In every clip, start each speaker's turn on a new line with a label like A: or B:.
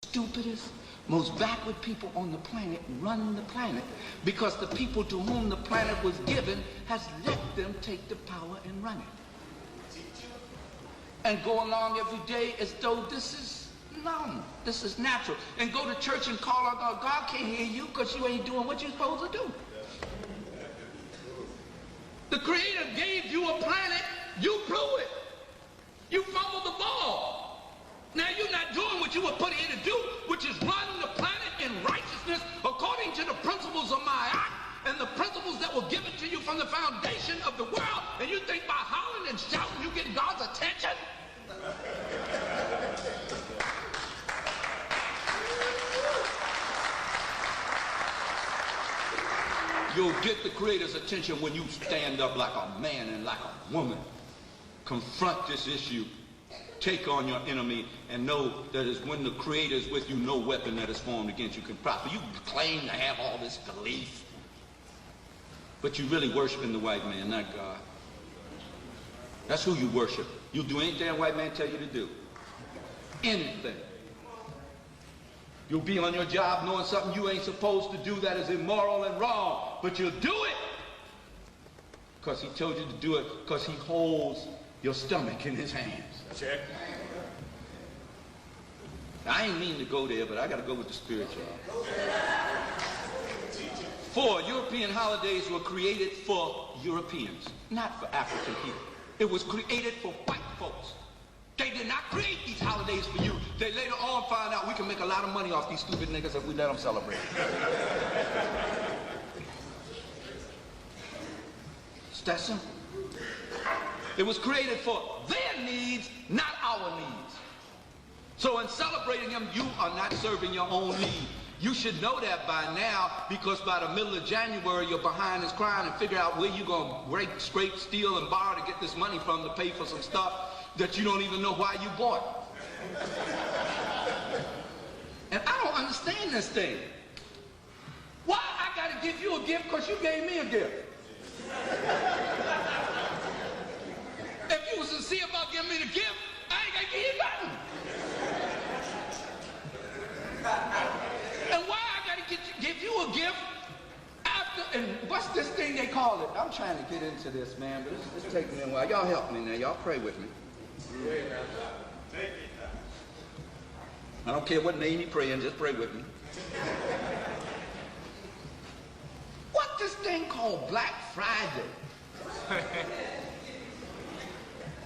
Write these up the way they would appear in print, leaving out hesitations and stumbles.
A: stupidest, most backward people on the planet run the planet because the people to whom the planet was given has let them take the power and run it. And go along every day as though this is normal, this is natural. And go to church and call out God. God can't hear you because you ain't doing what you're supposed to do. The Creator gave you a planet, you blew it. You fumbled the ball. Now you're not doing what you were put here to do, which is run the planet in righteousness according to the principles of my act and the principles that were given to you from the foundation of the world. And you think by hollering and shouting you get God's attention? You'll get the Creator's attention when you stand up like a man and like a woman. Confront this issue. Take on your enemy and know that is when the Creator is with you, no weapon that is formed against you can prosper. You claim to have all this belief, but you really worshiping the white man, not God. That's who you worship. You do anything that white man tell you to do. Anything. You'll be on your job knowing something you ain't supposed to do that is immoral and wrong, but you'll do it because he told you to do it because he holds your stomach in his hands.
B: Check.
A: I ain't mean to go there, but I got to go with the spiritual. 4, European holidays were created for Europeans, not for African people. It was created for white folks. They did not create these holidays for you. They later on found out we can make a lot of money off these stupid niggas if we let them celebrate. It's that simple. It was created for their needs, not our needs. So in celebrating them, you are not serving your own need. You should know that by now, because by the middle of January, you're behind is crying and figure out where you're going to break, scrape, steal, and borrow to get this money from to pay for some stuff that you don't even know why you bought. And I don't understand this thing. Why I got to give you a gift because you gave me a gift? If you were sincere about giving me the gift, I ain't got to give you nothing. And why I got to give you a gift after, and what's this thing they call it? I'm trying to get into this, man, but it's taking me a while. Y'all help me now. Y'all pray with me. I don't care what name you pray in, just pray with me. What this thing called Black Friday?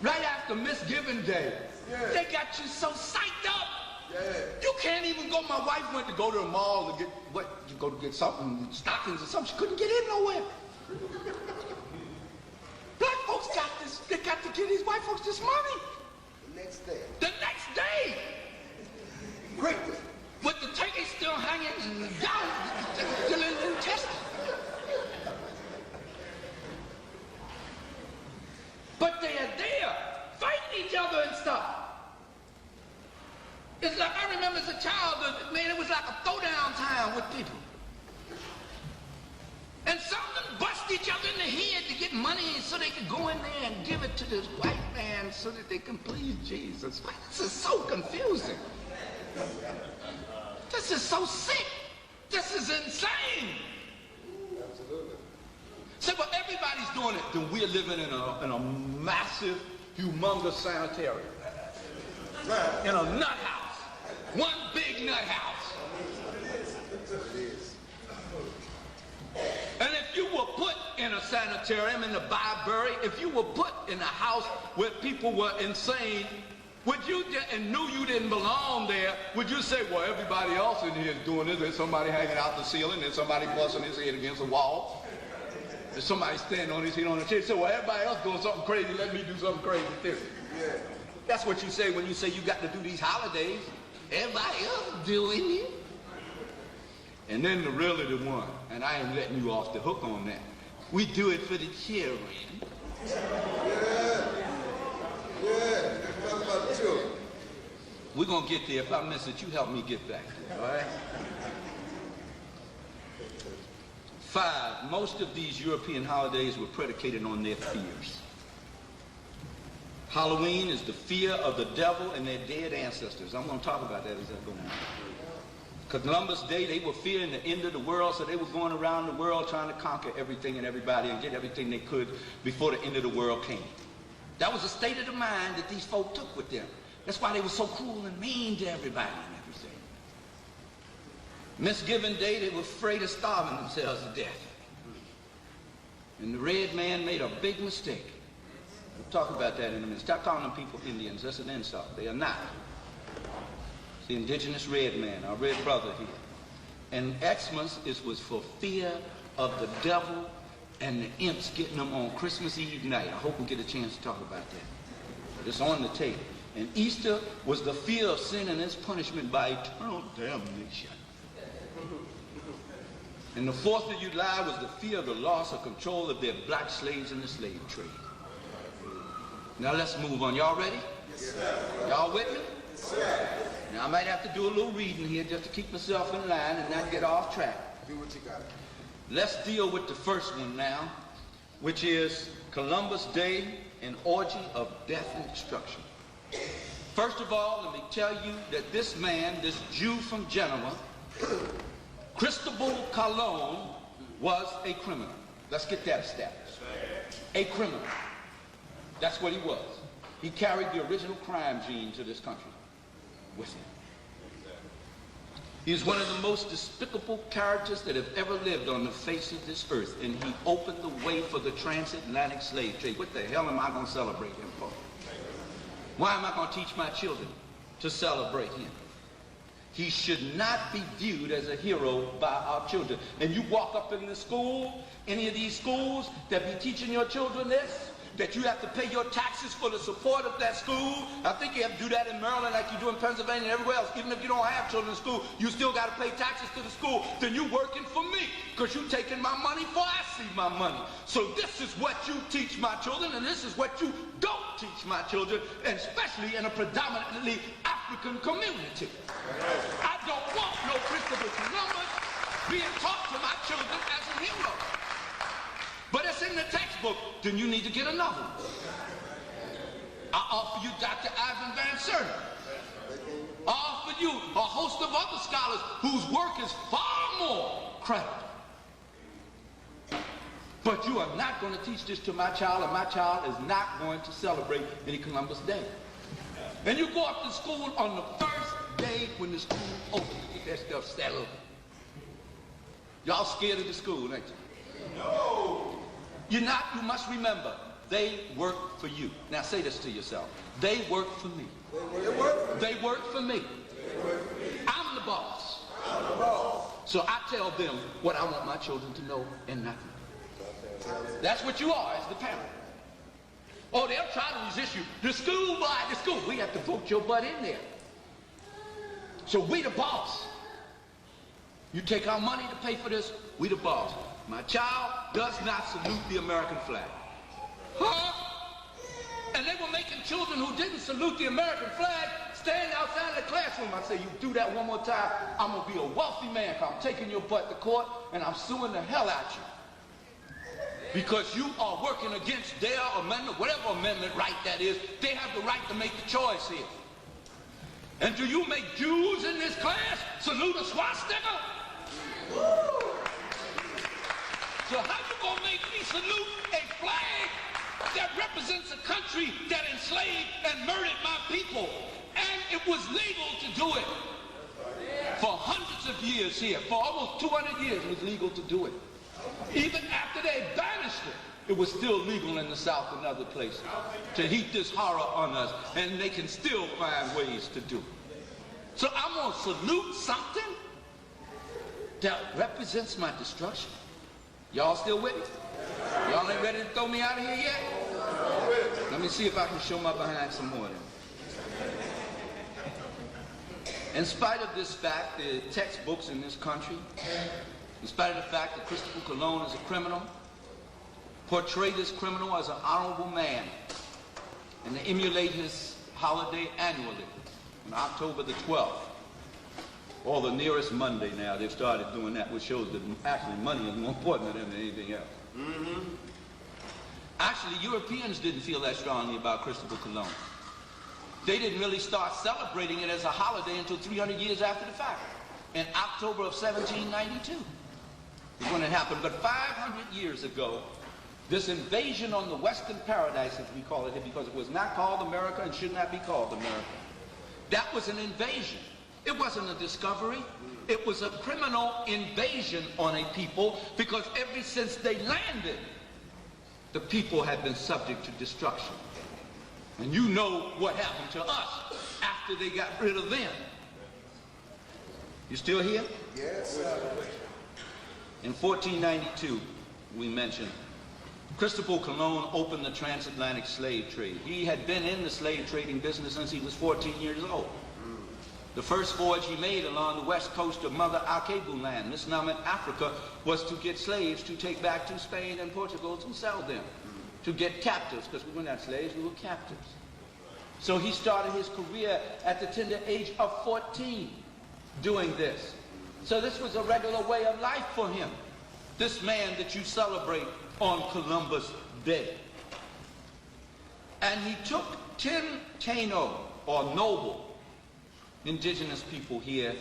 A: Right after Misgiving Day, they got you so psyched up. You can't even go. My wife went to go to the mall to get what? To go to get something, stockings or something. She couldn't get in nowhere. Black folks got this. They got to give these white folks this money.
C: The next day.
A: The next day.
C: Great.
A: With the turkey still hanging down, still in the intestine. But they are there, fighting each other and stuff. It's like, I remember as a child, man, it was like a throwdown time with people. And some of them bust each other in the head to get money so they could go in there and give it to this white man so that they can please Jesus. This is so confusing. This is so sick. This is insane.
C: Absolutely.
A: So, but everybody's doing it. Then we're living in a massive, humongous sanitarium.
C: Right.
A: In a nut house. One big nut house. And if you were put in a sanitarium, in the Bybury, if you were put in a house where people were insane, would you, and knew you didn't belong there, would you say, well, everybody else in here is doing this? There's somebody hanging out the ceiling, there's somebody busting his head against a wall. There's somebody standing on his head on the chair. So, well, everybody else doing something crazy, let me do something crazy too.
C: Yeah.
A: That's what you say when you say you got to do these holidays. Everybody else doing it. And then really the one, and I ain't letting you off the hook on that. We do it for the children.
C: Yeah. Yeah. Talk about the children.
A: We're going to get there. If I miss it, you help me get back there, all right? 5, most of these European holidays were predicated on their fears. Halloween is the fear of the devil and their dead ancestors. I'm going to talk about that as I go on. Columbus Day, they were fearing the end of the world, so they were going around the world trying to conquer everything and everybody and get everything they could before the end of the world came. That was the state of the mind that these folk took with them. That's why they were so cruel and mean to everybody and everything. Misgiving Day, they were afraid of starving themselves to death. And the red man made a big mistake. We'll talk about that in a minute. Stop calling them people Indians. That's an insult. They are not. It's the indigenous red man, our red brother here. And Xmas was for fear of the devil and the imps getting them on Christmas Eve night. I hope we get a chance to talk about that. It's on the tape. And Easter was the fear of sin and its punishment by eternal damnation. And the 4th of July was the fear of the loss of control of their black slaves in the slave trade. Now let's move on. Y'all ready?
C: Yes, sir.
A: Y'all with me?
C: Yes, sir.
A: Now I might have to do a little reading here just to keep myself in line and not get off track.
C: Do what you got.
A: Let's deal with the first one now, which is Columbus Day, an orgy of death and destruction. First of all, let me tell you that this man, this Jew from Genoa, Cristobal Colon, was a criminal. Let's get that established. A criminal. That's what he was. He carried the original crime gene to this country with him. He is one of the most despicable characters that have ever lived on the face of this earth, and he opened the way for the transatlantic slave trade. What the hell am I going to celebrate him for? Why am I going to teach my children to celebrate him? He should not be viewed as a hero by our children. And you walk up in the school, any of these schools that be teaching your children this, that you have to pay your taxes for the support of that school. I think you have to do that in Maryland like you do in Pennsylvania and everywhere else. Even if you don't have children in school, you still got to pay taxes to the school. Then you're working for me because you're taking my money before I see my money. So this is what you teach my children, and this is what you don't teach my children, and especially in a predominantly African community. I don't want no Christopher Columbus being taught to my children as a hero. But it's in the textbook, then you need to get another one. I offer you Dr. Ivan Van Serner. I offer you a host of other scholars whose work is far more credible. But you are not going to teach this to my child, and my child is not going to celebrate any Columbus Day. And you go up to school on the first day when the school opens to get that stuff settled. Y'all scared of the school, ain't you? No. You're not. You must remember, they work for you. Now say this to yourself. They work for me. They work for me. I'm the boss. So I tell them what I want my children to know and nothing. That's what you are as the parent. Oh, they'll try to resist you. The school, boy, the school. We have to vote your butt in there. So we the boss. You take our money to pay for this, we the boss. My child does not salute the American flag. Huh? And they were making children who didn't salute the American flag stand outside the classroom. I say, you do that one more time, I'm going to be a wealthy man. I'm taking your butt to court and I'm suing the hell out you. Because you are working against their amendment, whatever amendment right that is. They have the right to make the choice here. And do you make Jews in this class salute a swastika? Woo! So how you gonna make me salute a flag that represents a country that enslaved and murdered my people? And it was legal to do it. For hundreds of years here, for almost 200 years it was legal to do it. Even after they banished it was still legal in the South and other places to heap this horror on us, and they can still find ways to do it. So I'm gonna salute something that represents my destruction. Y'all still with me? Y'all ain't ready to throw me out of here yet? Let me see if I can show my behind some more then. In spite of this fact, the textbooks in this country, in spite of the fact that Christopher Colon is a criminal, portray this criminal as an honorable man, and they emulate his holiday annually on October the 12th. Or the nearest Monday now, they've started doing that, which shows that actually money is more important to them than anything else. Actually, Europeans didn't feel that strongly about Christopher Colon. They didn't really start celebrating it as a holiday until 300 years after the fact. in October of 1792 is when it happened. But 500 years ago, this invasion on the Western Paradise, as we call it here, because it was not called America and should not be called America, that was an invasion. It wasn't a discovery. It was a criminal invasion on a people, because ever since they landed, the people had been subject to destruction. And you know what happened to us after they got rid of them. You still here?
C: Yes.
A: In 1492, we mentioned, Cristobal Colon opened the transatlantic slave trade. He had been in the slave trading business since he was 14 years old. The first voyage he made along the west coast of Mother Alkebu land, Misnamet, Africa, was to get slaves to take back to Spain and Portugal to sell them, to get captives, because we were not slaves, we were captives. So he started his career at the tender age of 14 doing this. So this was a regular way of life for him, this man that you celebrate on Columbus Day. And he took 10 Taino, or noble, indigenous people here,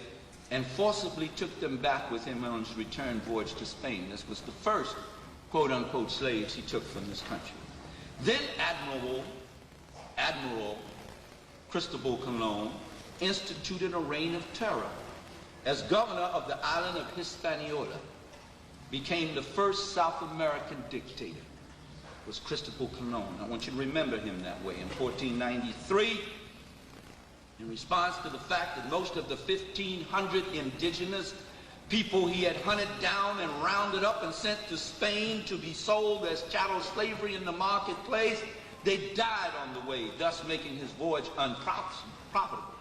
A: and forcibly took them back with him on his return voyage to Spain. This was the first quote-unquote slaves he took from this country. Then Admiral Cristobal Colon instituted a reign of terror as governor of the island of Hispaniola. Became the first South American dictator, was Cristobal Colon. I want you to remember him that way. In 1493, in response to the fact that most of the 1,500 indigenous people he had hunted down and rounded up and sent to Spain to be sold as chattel slavery in the marketplace, they died on the way, thus making his voyage unprofitable.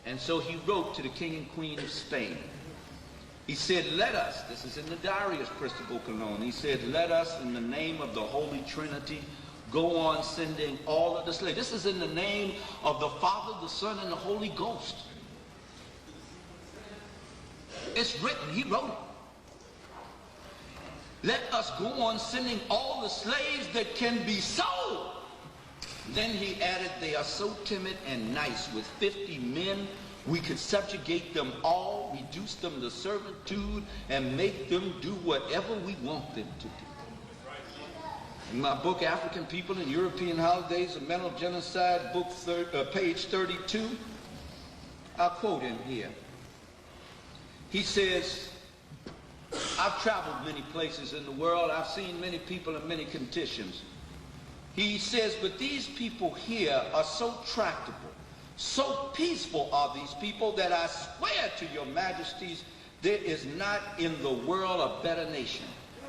A: And so he wrote to the King and Queen of Spain. He said, let us, this is in the diary of Cristobal Colon, he said, let us in the name of the Holy Trinity go on sending all of the slaves. This is in the name of the Father, the Son, and the Holy Ghost. It's written, he wrote it. Let us go on sending all the slaves that can be sold. Then he added, they are so timid and nice. With 50 men, we could subjugate them all, reduce them to servitude, and make them do whatever we want them to do. In my book, African People and European Holidays, A Mental Genocide, book page 32, I'll quote him here. He says, I've traveled many places in the world. I've seen many people in many conditions. He says, but these people here are so tractable, so peaceful are these people, that I swear to your majesties, there is not in the world a better nation.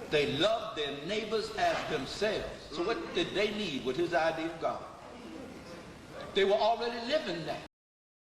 A: They love their neighbors as themselves. So what did they need with his idea of God? They were already living that.